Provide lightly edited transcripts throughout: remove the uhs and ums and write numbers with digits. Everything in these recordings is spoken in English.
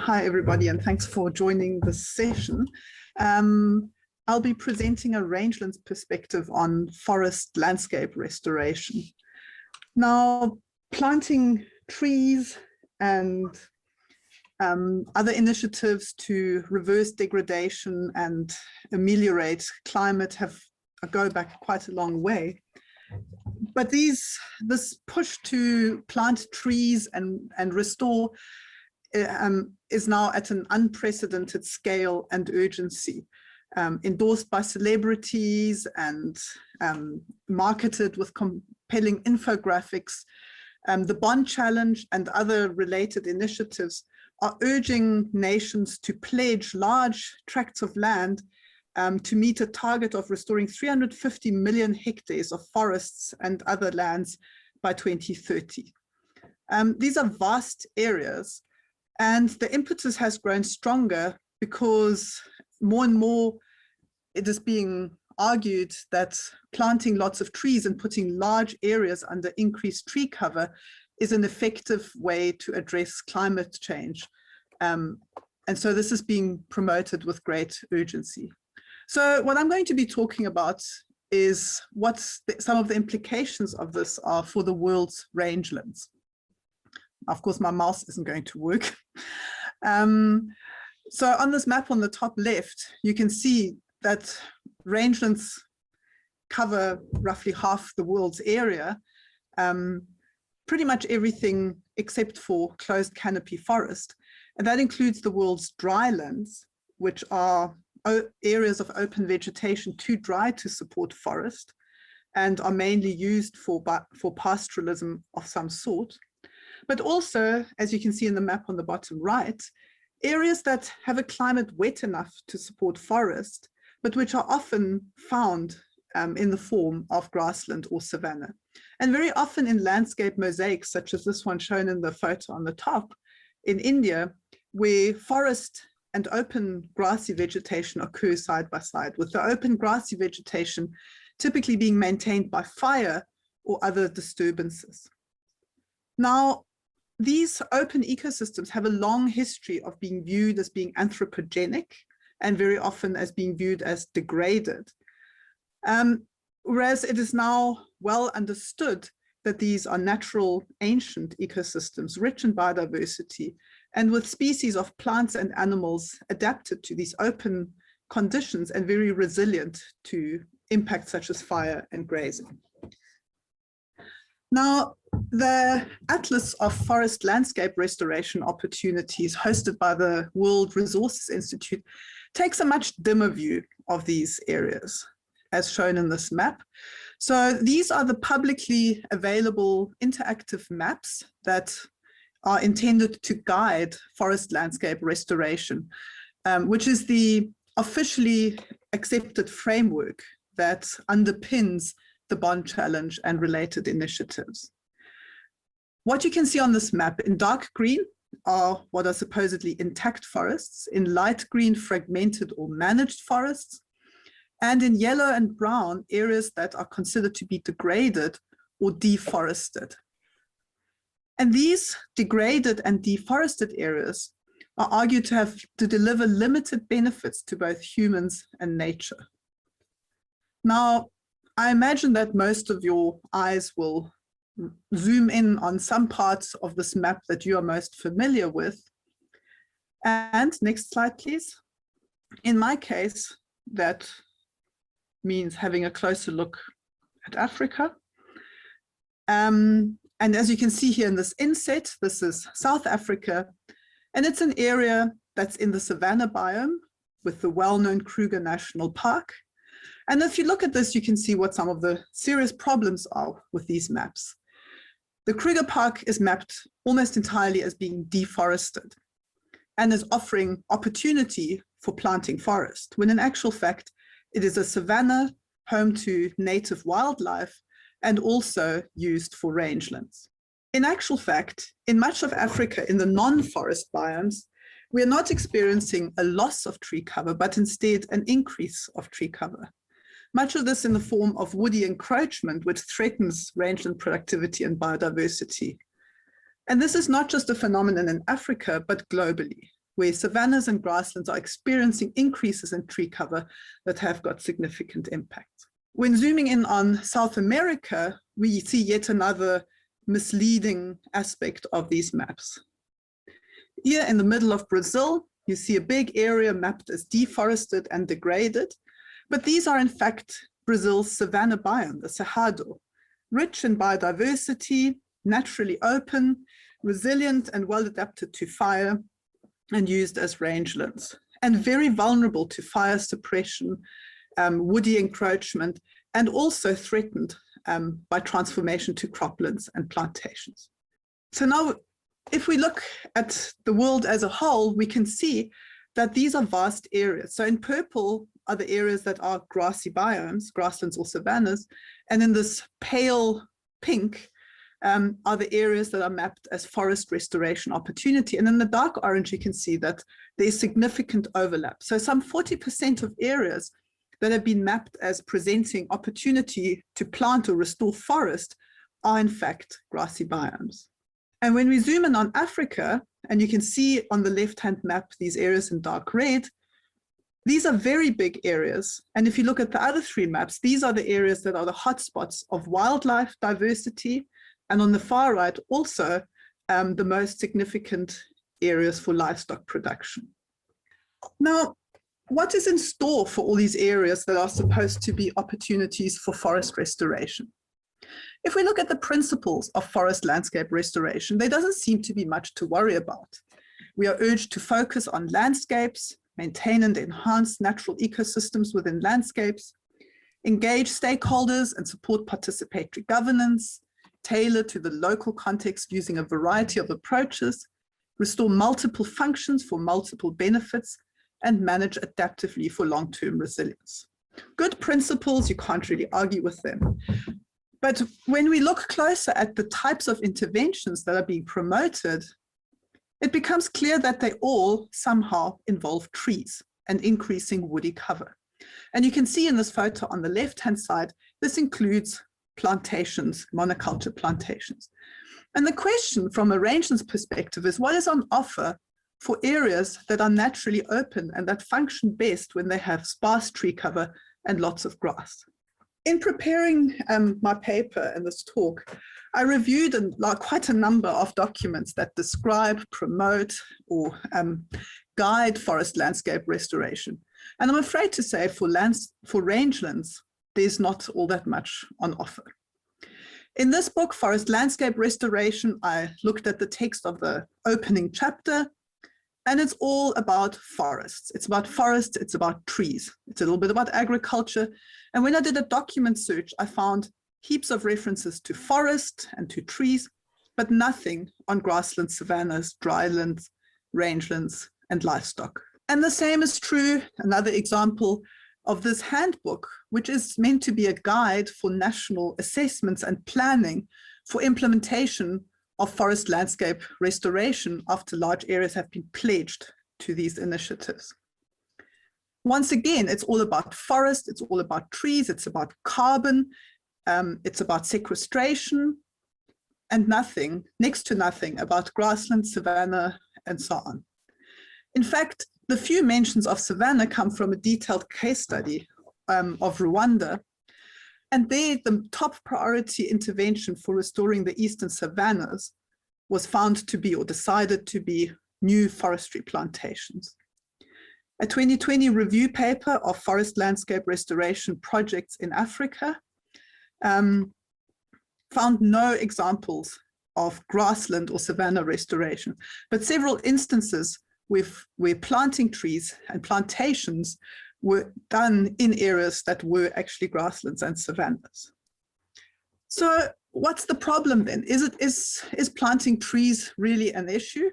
Hi, everybody, and thanks for joining this session. I'll be presenting a rangelands perspective on forest landscape restoration. Now, planting trees and other initiatives to reverse degradation and ameliorate climate go back quite a long way. But this push to plant trees and restore is now at an unprecedented scale and urgency, endorsed by celebrities and marketed with compelling infographics. The Bond Challenge and other related initiatives are urging nations to pledge large tracts of land to meet a target of restoring 350 million hectares of forests and other lands by 2030. These are vast areas, and the impetus has grown stronger because more and more it is being argued that planting lots of trees and putting large areas under increased tree cover is an effective way to address climate change. And so this is being promoted with great urgency. So what I'm going to be talking about is what some of the implications of this are for the world's rangelands. Of course, my mouse isn't going to work. So on this map on the top left, you can see that rangelands cover roughly half the world's area, pretty much everything except for closed canopy forest. And that includes the world's drylands, which are areas of open vegetation too dry to support forest and are mainly used for pastoralism of some sort. But also, as you can see in the map on the bottom right, areas that have a climate wet enough to support forest, but which are often found in the form of grassland or savanna. And very often in landscape mosaics, such as this one shown in the photo on the top, in India, where forest and open grassy vegetation occur side by side, with the open grassy vegetation typically being maintained by fire or other disturbances. Now, these open ecosystems have a long history of being viewed as being anthropogenic and very often as being viewed as degraded. Whereas it is now well understood that these are natural, ancient ecosystems, rich in biodiversity, and with species of plants and animals adapted to these open conditions and very resilient to impacts such as fire and grazing. Now, the Atlas of Forest Landscape Restoration Opportunities, hosted by the World Resources Institute, takes a much dimmer view of these areas, as shown in this map. So these are the publicly available interactive maps that are intended to guide forest landscape restoration, which is the officially accepted framework that underpins the Bond Challenge and related initiatives. What you can see on this map in dark green are what are supposedly intact forests, in light green fragmented or managed forests, and in yellow and brown areas that are considered to be degraded or deforested. And these degraded and deforested areas are argued to deliver limited benefits to both humans and nature. Now, I imagine that most of your eyes will zoom in on some parts of this map that you are most familiar with. And next slide, please. In my case, that means having a closer look at Africa. And as you can see here in this inset, this is South Africa, and it's an area that's in the savanna biome with the well-known Kruger National Park. And if you look at this, you can see what some of the serious problems are with these maps. The Kruger Park is mapped almost entirely as being deforested and is offering opportunity for planting forest, when in actual fact, it is a savanna home to native wildlife and also used for rangelands. In actual fact, in much of Africa, in the non-forest biomes, we are not experiencing a loss of tree cover, but instead an increase of tree cover. much of this in the form of woody encroachment, which threatens rangeland productivity and biodiversity. And this is not just a phenomenon in Africa, but globally, where savannas and grasslands are experiencing increases in tree cover that have got significant impact. When zooming in on South America, we see yet another misleading aspect of these maps. Here in the middle of Brazil, you see a big area mapped as deforested and degraded, but these are in fact Brazil's savanna biome, the Cerrado, rich in biodiversity, naturally open, resilient and well adapted to fire, and used as rangelands, and very vulnerable to fire suppression, woody encroachment, and also threatened by transformation to croplands and plantations. So now, if we look at the world as a whole, we can see that these are vast areas. So in purple are the areas that are grassy biomes, grasslands or savannas, and in this pale pink are the areas that are mapped as forest restoration opportunity. And in the dark orange, you can see that there's significant overlap. So some 40% of areas that have been mapped as presenting opportunity to plant or restore forest are in fact grassy biomes. And when we zoom in on Africa, and you can see on the left-hand map these areas in dark red, these are very big areas. And if you look at the other three maps, these are the areas that are the hotspots of wildlife diversity. And on the far right, also the most significant areas for livestock production. Now, what is in store for all these areas that are supposed to be opportunities for forest restoration? If we look at the principles of forest landscape restoration, there doesn't seem to be much to worry about. We are urged to focus on landscapes, maintain and enhance natural ecosystems within landscapes, engage stakeholders and support participatory governance, tailor to the local context using a variety of approaches, restore multiple functions for multiple benefits, and manage adaptively for long-term resilience. Good principles, you can't really argue with them. But when we look closer at the types of interventions that are being promoted, it becomes clear that they all somehow involve trees and increasing woody cover. And you can see in this photo on the left-hand side, this includes plantations, monoculture plantations. And the question from a rangelands perspective is, what is on offer for areas that are naturally open and that function best when they have sparse tree cover and lots of grass? In preparing my paper and this talk, I reviewed quite a number of documents that describe, promote, or guide forest landscape restoration. And I'm afraid to say for rangelands, there's not all that much on offer. In this book, Forest Landscape Restoration, I looked at the text of the opening chapter, and it's all about forests. It's about forests, it's about trees. It's a little bit about agriculture. And when I did a document search, I found heaps of references to forest and to trees, but nothing on grasslands, savannas, drylands, rangelands, and livestock. And the same is true, another example of this handbook, which is meant to be a guide for national assessments and planning for implementation of forest landscape restoration after large areas have been pledged to these initiatives. Once again, it's all about forest, it's all about trees, it's about carbon, it's about sequestration, and nothing, next to nothing, about grassland, savanna, and so on. In fact, the few mentions of savanna come from a detailed case study of Rwanda. And there, the top priority intervention for restoring the eastern savannas was found to be, or decided to be, new forestry plantations. A 2020 review paper of forest landscape restoration projects in Africa found no examples of grassland or savanna restoration, but several instances where planting trees and plantations were done in areas that were actually grasslands and savannas. So what's the problem then? Is planting trees really an issue?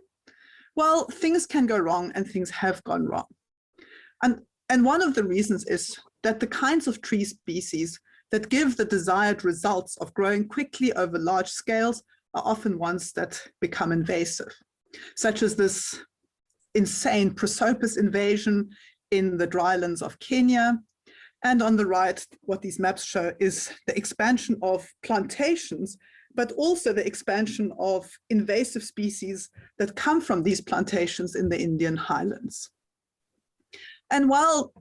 Well, things can go wrong and things have gone wrong. And one of the reasons is that the kinds of tree species that give the desired results of growing quickly over large scales are often ones that become invasive, such as this insane prosopis invasion in the drylands of Kenya, And on the right, what these maps show is the expansion of plantations, but also the expansion of invasive species that come from these plantations in the Indian highlands. And while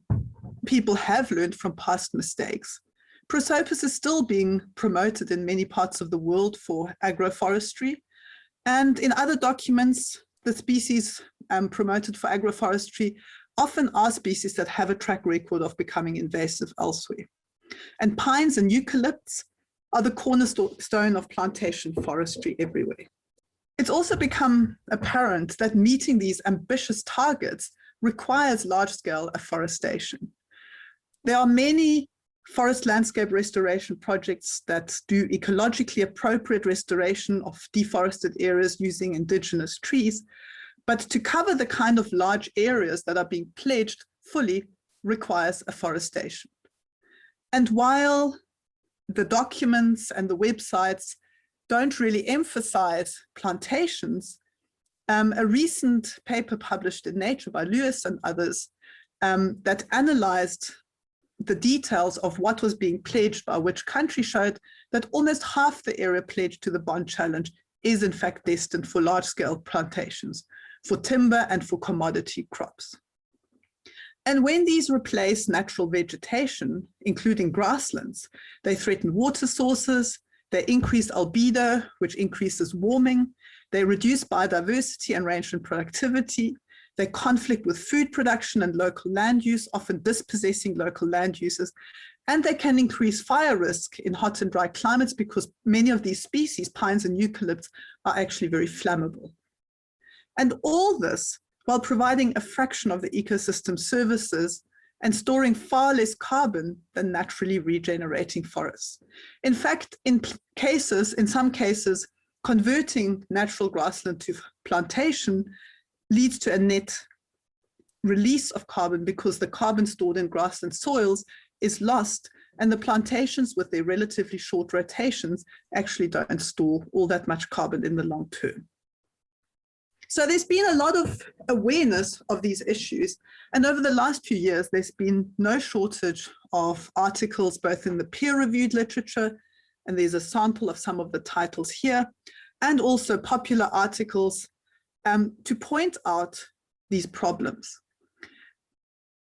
people have learned from past mistakes, Prosopis is still being promoted in many parts of the world for agroforestry. And in other documents, the species promoted for agroforestry often are species that have a track record of becoming invasive elsewhere. And pines and eucalypts are the cornerstone of plantation forestry everywhere. It's also become apparent that meeting these ambitious targets requires large-scale afforestation. There are many forest landscape restoration projects that do ecologically appropriate restoration of deforested areas using indigenous trees, but to cover the kind of large areas that are being pledged fully requires afforestation. And while the documents and the websites don't really emphasize plantations, a recent paper published in Nature by Lewis and others that analyzed the details of what was being pledged by which country showed that almost half the area pledged to the Bond Challenge is in fact destined for large-scale plantations, for timber and for commodity crops. And when these replace natural vegetation, including grasslands, they threaten water sources, they increase albedo, which increases warming, they reduce biodiversity and rangeland productivity, they conflict with food production and local land use, often dispossessing local land uses, and they can increase fire risk in hot and dry climates because many of these species, pines and eucalypts, are actually very flammable. And all this while providing a fraction of the ecosystem services and storing far less carbon than naturally regenerating forests. In fact, in some cases, converting natural grassland to plantation leads to a net release of carbon because the carbon stored in grassland soils is lost, and the plantations with their relatively short rotations actually don't store all that much carbon in the long term. So there's been a lot of awareness of these issues. And over the last few years, there's been no shortage of articles, both in the peer-reviewed literature, and there's a sample of some of the titles here, and also popular articles to point out these problems.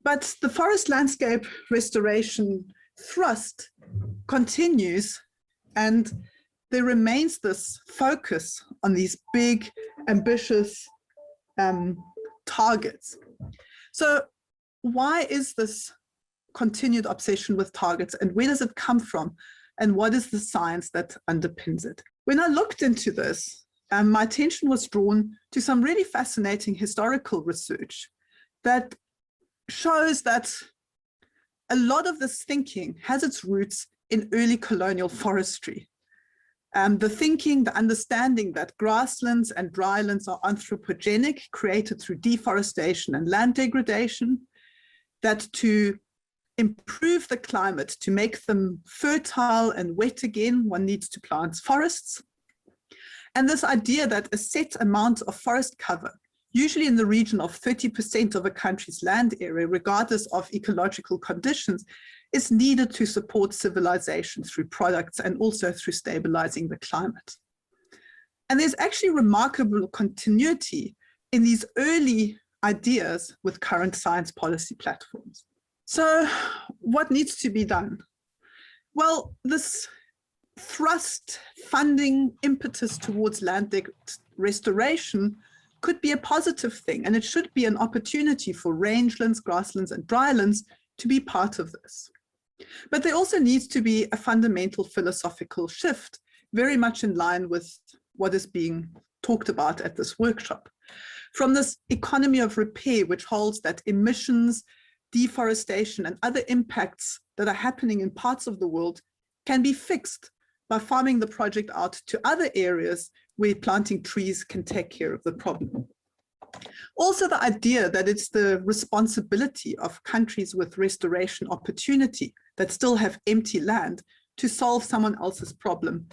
But the forest landscape restoration thrust continues, and there remains this focus on these big, ambitious targets. So why is this continued obsession with targets, and where does it come from? And what is the science that underpins it? When I looked into this, my attention was drawn to some really fascinating historical research that shows that a lot of this thinking has its roots in early colonial forestry. The thinking, the understanding that grasslands and drylands are anthropogenic, created through deforestation and land degradation, that to improve the climate, to make them fertile and wet again, one needs to plant forests. And this idea that a set amount of forest cover, usually in the region of 30% of a country's land area, regardless of ecological conditions, is needed to support civilization through products and also through stabilizing the climate. And there's actually remarkable continuity in these early ideas with current science policy platforms. So what needs to be done? Well, this thrust, funding, impetus towards land restoration could be a positive thing, and it should be an opportunity for rangelands, grasslands, and drylands to be part of this. But there also needs to be a fundamental philosophical shift, very much in line with what is being talked about at this workshop. From this economy of repair, which holds that emissions, deforestation, and other impacts that are happening in parts of the world can be fixed by farming the project out to other areas where planting trees can take care of the problem. Also, the idea that it's the responsibility of countries with restoration opportunity that still have empty land to solve someone else's problem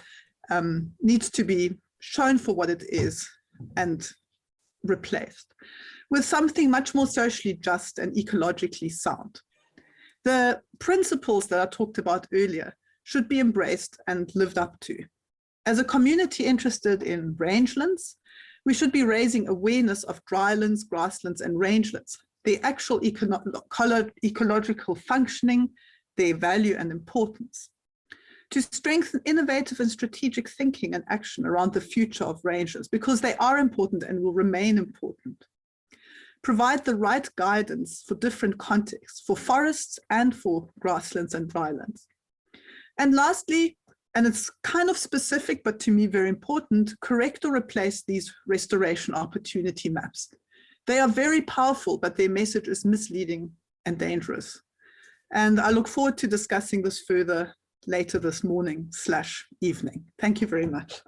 needs to be shown for what it is and replaced with something much more socially just and ecologically sound. The principles that I talked about earlier should be embraced and lived up to. As a community interested in rangelands, we should be raising awareness of drylands, grasslands, and rangelands, their actual ecological functioning, their value and importance. To strengthen innovative and strategic thinking and action around the future of rangelands, because they are important and will remain important. Provide the right guidance for different contexts, for forests and for grasslands and drylands. And lastly, and it's kind of specific, but to me very important, correct or replace these restoration opportunity maps. They are very powerful, but their message is misleading and dangerous. And I look forward to discussing this further later this morning/evening. Thank you very much.